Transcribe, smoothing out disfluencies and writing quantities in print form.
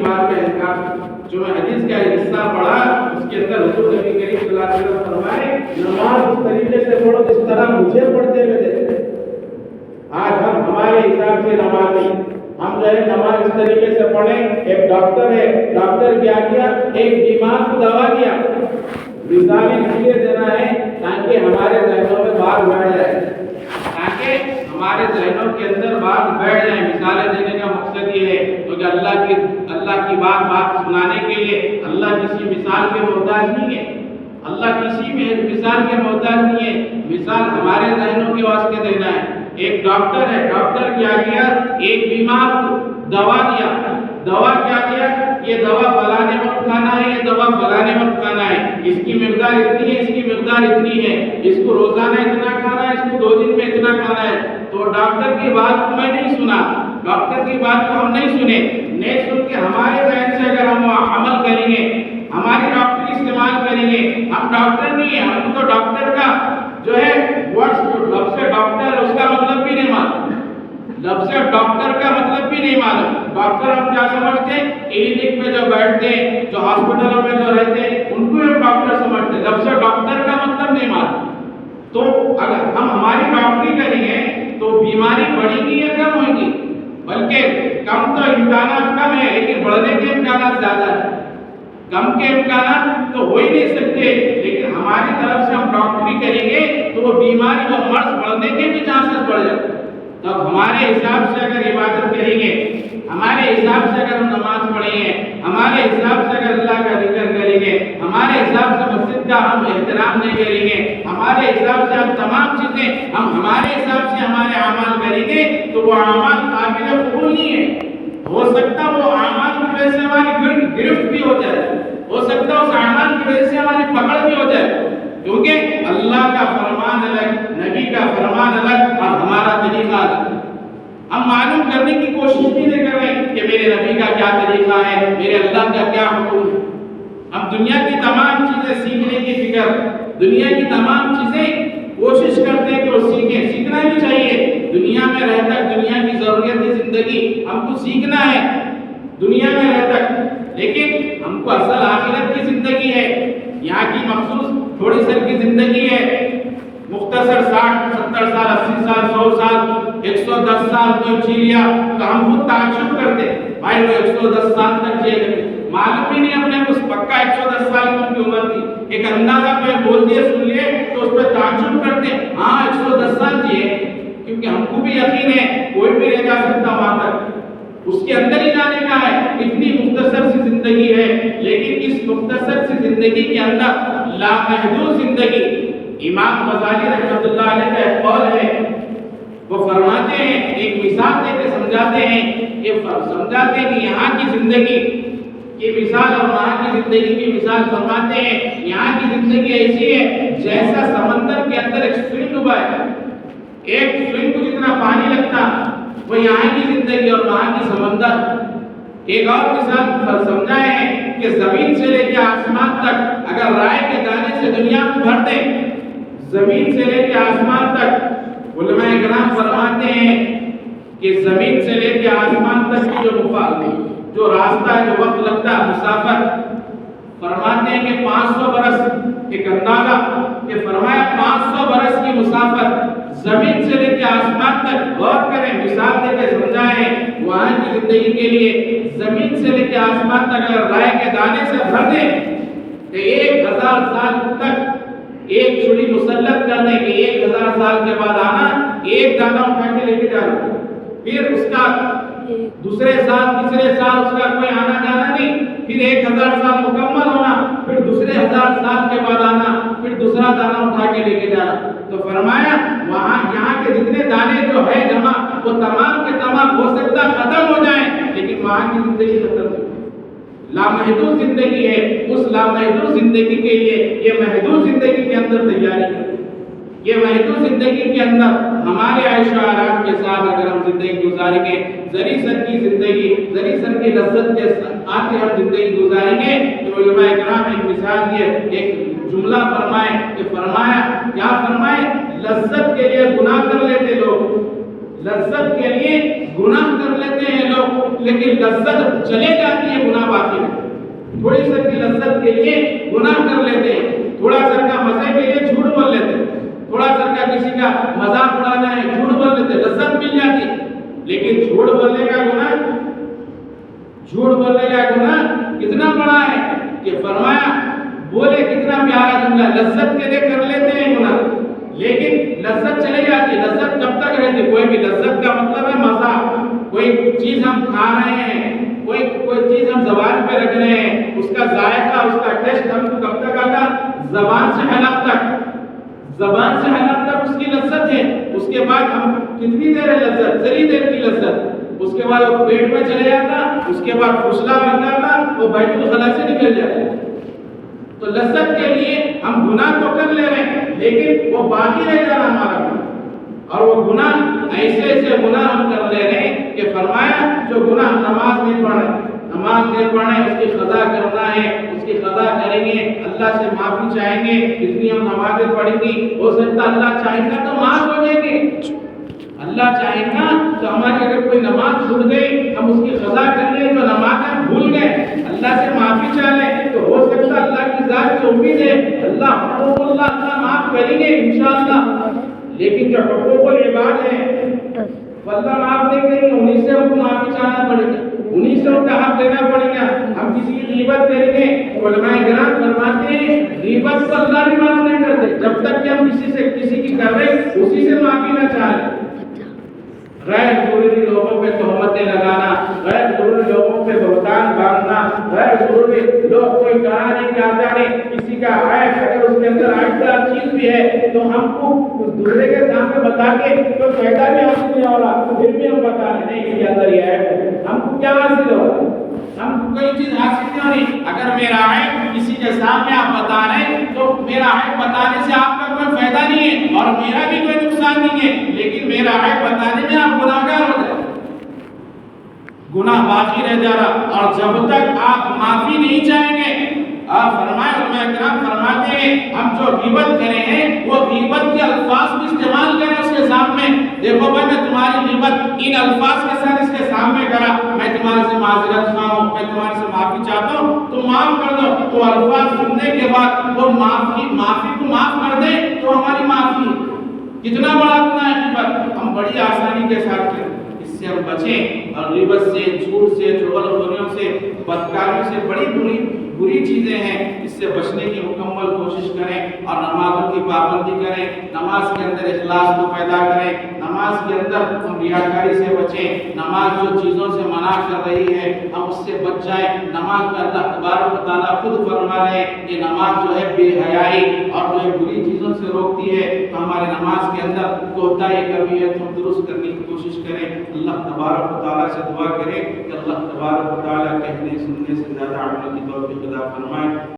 بات کا انکار. جو میں حدیث کا حصہ پڑھا اس کے اندر حضور نبی کریم صلی اللہ علیہ وسلم فرمائے نماز اس طریقے سے پڑھو جس طرح مجھے پڑھتے ہوئے دیکھتے. آج ہم ہمارے حساب سے نماز نہیں, ہم جو ہے نماز اس طریقے سے پڑھیں. ایک ڈاکٹر ہے, ڈاکٹر کیا کیا, ایک بیمار کو دوا دیا. مثال اس لیے دینا ہے تاکہ ہمارے ذہنوں میں بات بیٹھ جائے, تاکہ ہمارے ذہنوں کے اندر بات بیٹھ جائے. مثالیں دینے کا مقصد یہ ہے کیونکہ اللہ کی بات سنانے کے لیے اللہ کسی مثال کے محتاج نہیں ہے. اللہ کسی مثال کے محتاج نہیں ہے. مثال ہمارے ذہنوں کے واسطے دینا ہے. ایک ڈاکٹر ہے, ڈاکٹر کیا کیا, ایک بیمار کو دوا دیا. دوا کیا کیا, یہ دوا فلانے وقت کھانا ہے, یہ دوا فلانے وقت کھانا ہے, اس کی مقدار اتنی ہے, اس کی مقدار اتنی ہے, اس کو روزانہ اتنا کھانا ہے, اس کو 2 دن میں اتنا کھانا ہے. تو ڈاکٹر کی بات کو میں نہیں سنا, ڈاکٹر کی بات کو ہم نہیں سنے. نہیں سن کے ہمارے ذہن سے اگر ہم عمل کریں گے, ہماری ڈاکٹری استعمال کریں گے, ہم ڈاکٹر نہیں ہیں, ہم تو ڈاکٹر کا جو ہے لفظ ڈاکٹر اس کا مطلب بھی نہیں معلوم. لفظ ڈاکٹر کا مطلب بھی نہیں معلوم. ڈاکٹر ہم کیا سمجھتے ہیں, کلینک میں جو بیٹھتے ہیں, جو ہاسپٹلوں میں جو رہتے ہیں, ان کو ہم ڈاکٹر سمجھتے ہیں. لفظ ڈاکٹر کا مطلب نہیں معلوم. تو اگر ہم ہماری ڈاکٹری کریں گے تو بیماری بڑھے گی یا کم ہوگی؟ بلکہ کم تو امکانات کم ہے, لیکن بڑھنے کے امکانات زیادہ ہیں. کم کے امکانات تو ہو ہی نہیں سکتے, لیکن ہماری طرف سے ہم ڈاکٹری کریں گے تو وہ بیماری, وہ مرض بڑھنے کے بھی چانسز بڑھ جاتے ہیں. تب ہمارے حساب سے اگر عبادت کریں گے, ہمارے حساب سے اگر ہم نماز پڑھیں گے, ہمارے حساب سے اگر اللہ کا ذکر کریں گے, ہمارے حساب سے مسجد کا ہم احترام نہیں کریں گے, ہمارے حساب سے ہم تمام چیزیں ہمارے حساب سے ہمارے اعمال کریں گے, تو وہ اعمال قابل قبول نہیں ہے. ہو سکتا وہ اعمال کی وجہ سے ہماری گرفت بھی ہو جائے, ہو سکتا اس اعمال کی وجہ سے ہماری پکڑ بھی ہو جائے, کیونکہ اللہ کا فرمان الگ, نبی کا فرمان الگ اور ہمارا طریقہ الگ. ہم معلوم کرنے کی کوشش بھی نہیں کر رہے کہ میرے نبی کا کیا طریقہ ہے, میرے اللہ کا کیا حکم ہے. ہم دنیا کی تمام چیزیں سیکھنے کی فکر, دنیا کی تمام چیزیں کوشش کرتے ہیں کہ وہ سیکھیں. سیکھنا بھی چاہیے. دنیا میں رہ کر دنیا کی ضروریتی زندگی ہم کو سیکھنا ہے دنیا میں رہ کر, لیکن ہم کو اصل آخرت کی زندگی ہے. یہاں کی مخصوص تھوڑی سر کی زندگی ہے, مختصر 60 70 سال 80 سال 100 سال 110 سال کوئی جی لیا تو ہم خود تعجب کرتے بھائی وہ 110 سال تک جیے گئے. معلوم ہی نہیں اپنے اس پکا 110 سال کی عمر تھی, ایک اندازہ کوئی بول دیے سن لیے تو اس پہ تعجب کرتے, ہاں 110 سال جیے, کیونکہ ہم کو بھی یقین ہے کوئی بھی رہ جا سکتا وہاں تک, اس کے اندر ہی جانے کا ہے. اتنی مختصر سی زندگی ہے, لیکن اس مختصر سی زندگی کے اندر لامحدود زندگی. امام غزالی رحمۃ اللہ علیہ کا ایک قول ہے, وہ فرماتے ہیں, ایک مثال دے کے سمجھاتے ہیں, یہ سمجھاتے ہیں کہ یہاں کی زندگی کی مثال اور وہاں کی زندگی کی مثال فرماتے ہیں. یہاں کی زندگی ایسی ہے جیسا سمندر کے اندر ایک سوئی ڈوبا ہے, ایک سوئی کو جتنا پانی لگتا وہ یہاں کی زندگی اور وہاں کی سمندر. ایک اور مثال سمجھائے ہیں کہ زمین سے لے کے آسمان تک اگر رائے کے دانے سے دنیا کو بھر دیں, زمین سے لے کے آسمان تک, علماء کرام فرماتے ہیں کہ زمین سے لے کے آسمان تک جو راستہ ہے, جو وقت لگتا ہے مسافر, فرماتے ہیں کہ 500 برس. ایک اندازہ کہ فرمایا 500 برس کی مسافر زمین سے لے کے آسمان تک. غور کریں, مثال دے کے سمجھائیں وہاں کی زندگی کے لیے. زمین سے لے کے آسمان تک اگر رائے کے دانے سے بھر دیں تو 1000 سال تک ایک چھری مسلط کر دیں کہ 1000 سال کے بعد آنا, ایک دانہ اٹھا کے لے کے جانا, پھر اس کا دوسرے سال تیسرے سال اس کا کوئی آنا جانا نہیں, پھر 1000 سال مکمل ہونا, پھر دوسرے 1000 سال کے بعد آنا, پھر دوسرا دانہ اٹھا کے لے کے جانا. تو فرمایا وہاں یہاں کے جتنے دانے جو ہے جمع وہ تمام کے تمام ہو سکتا ختم ہو جائیں, لیکن وہاں کی زندگی ختم نہیں. لامحدود زندگی ہے. اس لامحدود زندگی کے لیے یہ محدود زندگی کے اندر تیاری ہے. یہ محدود زندگی کے اندر ہمارے عیش و آرام کے ساتھ اگر ہم زندگی گزاریں گے, ذری سر کی زندگی, ذری سر کی لذت کے ساتھ ہم زندگی گزاریں گے, تو علماء کرام ایک مثال دیے, ایک جملہ فرمائے کہ فرمایا کیا فرمائے, لذت کے لیے گناہ کر لیتے لوگ, لذت کے لیے گناہ کر لیتے ہیں لوگ، لیکن لذت چلے جاتی ہے، گناہ باقی ہے۔ تھوڑی سر کی لذت کے لیے گناہ کر لیتے ہیں، تھوڑا سر کا مزے کے لیے جھوٹ بول لیتے ہیں، تھوڑا سر کا کسی کا مذاق اڑانا ہے جھوٹ بول لیتے، لذت مل جاتی، لیکن جھوٹ بولنے کا گناہ، جھوٹ بولنے کا گناہ کتنا بڑا ہے کہ فرمایا بولے کتنا پیارا جملہ، لذت کے لیے کر لیتے ہیں گناہ، لیکن لذت چلی جاتی۔ لذت کب تک رہتی؟ کوئی بھی لذت کا مطلب ہے مزہ، کوئی چیز ہم کھا رہے ہیں، کوئی چیز ہم زبان پہ رکھ رہے ہیں، اس کا ذائقہ، اس کا ٹیسٹ ہم کو کب تک آتا؟ زبان سے حلق تک، زبان سے حلق تک اس کی لذت ہے۔ اس کے بعد ہم کتنی دیر ہے لذت؟ ذری دیر کی لذت، اس کے بعد وہ پیٹ میں چلے جاتا، اس کے بعد فسلا بن جاتا، وہ بیت الخلا سے نکل جاتا۔ تو لذت کے لیے ہم گناہ تو کر لے رہے ہیں، لیکن وہ باقی رہ جا رہا ہمارا گناہ، اور وہ گناہ ایسے ایسے گناہ ہم کر لے رہے ہیں کہ فرمایا جو گناہ نماز نہیں پڑھ رہے، نماز نہیں پڑھ رہے، اس کی قضا کرنا ہے، اس کی قضا کریں گے، اللہ سے معافی چاہیں گے، جتنی ہم نمازیں پڑھیں گی ہو سکتا اللہ چاہے گا تو معاف ہو جائیں گے، اللہ چاہے گا تو ہماری اگر کوئی نماز چھوٹ گئی ہم اس کی قضا کر لیں، جو نماز ہم بھول گئے اللہ سے معافی چاہ لیں تو ہو سکتا اللہ کی ذات سے امید ہے اللہ حقوق اللہ معاف کریں گے انشاءاللہ، لیکن جو حقوق العباد ہیں اللہ معاف نہیں کریں گے، انہیں سے ہم کو معافی چاہنا پڑے گا، انہیں سے ہم کا حق دینا پڑے گا۔ ہم کسی کی غیبت کریں گے، علماء کرام فرماتے ہیں غیبت کو اللہ بھی معاف نہیں کرتے جب تک کہ ہم کسی کی کر رہے اسی سے معافی نہ چاہیں۔ غیر ضروری لوگوں پہ تہمتیں لگانا، غیر ضروری لوگوں پہ بہتان باندھنا، غیر ضروری لوگ کوئی کہا نہیں جاتا نہیں، کسی کا عیب اگر اس کے اندر عیب دار چیز بھی ہے تو ہم کو دوسرے کے سامنے بتا کے تو فائدہ بھی حاصل نہیں ہو رہا، پھر بھی ہم بتا رہے نہیں اس کے اندر یہ عیب، ہم کو کیا حاصل ہو رہا ہے؟ ہم کو کوئی چیز حاصل نہیں ہو رہی۔ اگر میرا عیب کسی کے سامنے آپ بتا رہے ہیں تو میرا عیب بتانے سے آپ کا کوئی فائدہ نہیں ہے اور میرا بھی کوئی نقصان نہیں ہے، لیکن میرا عیب بتانے میں آپ گناہگار ہو جائے، گناہ باقی رہ جا رہا، اور جب تک آپ معافی نہیں چاہیں گے، آپ فرمائے علماء کرام فرماتے ہیں ہم جو غیبت کرے ہیں وہ غیبت کے الفاظ بھی استعمال کریں اس کے سامنے، دیکھو بھائی میں تمہاری غیبت ان الفاظ کے ساتھ اس کے سامنے کرا، میں تمہارے سے معذرت خواہ ہوں، میں تمہارے سے معافی چاہتا ہوں تو معاف کر دو، تو الفاظ سننے کے بعد وہ معافی کو معاف کر دے تو ہماری معافی، کتنا بڑا گناہ ہے غیبت، ہم بڑی آسانی کے ساتھ کریں، اس سے ہم بچیں، اور غیبت سے، جھوٹ سے، چغل خوریوں سے، بدکاریوں سے بڑی بری چیزیں ہیں، اس سے بچنے کی مکمل کوشش کریں اور نمازوں کی پابندی کریں، نماز کے اندر اخلاص کو پیدا کریں، نماز کے اندر ہم ریاکاری سے بچیں، نماز جو چیزوں سے منع کر رہی ہے ہم اس سے بچ جائیں، نماز میں اللہ تبارک و تعالیٰ خود فرما رہے ہیں کہ نماز جو ہے بے حیائی اور جو ہے بری چیزوں سے روکتی ہے، تو ہمارے نماز کے اندر کوتاہی کمی ہے تو ہم درست کرنے کی کوشش کریں، اللہ تبارک و تعالیٰ سے دعا کریں کہ اللہ تبارک و تعالیٰ کہنے سننے سے زیادہ عمل کی توفیق عطا فرمائے۔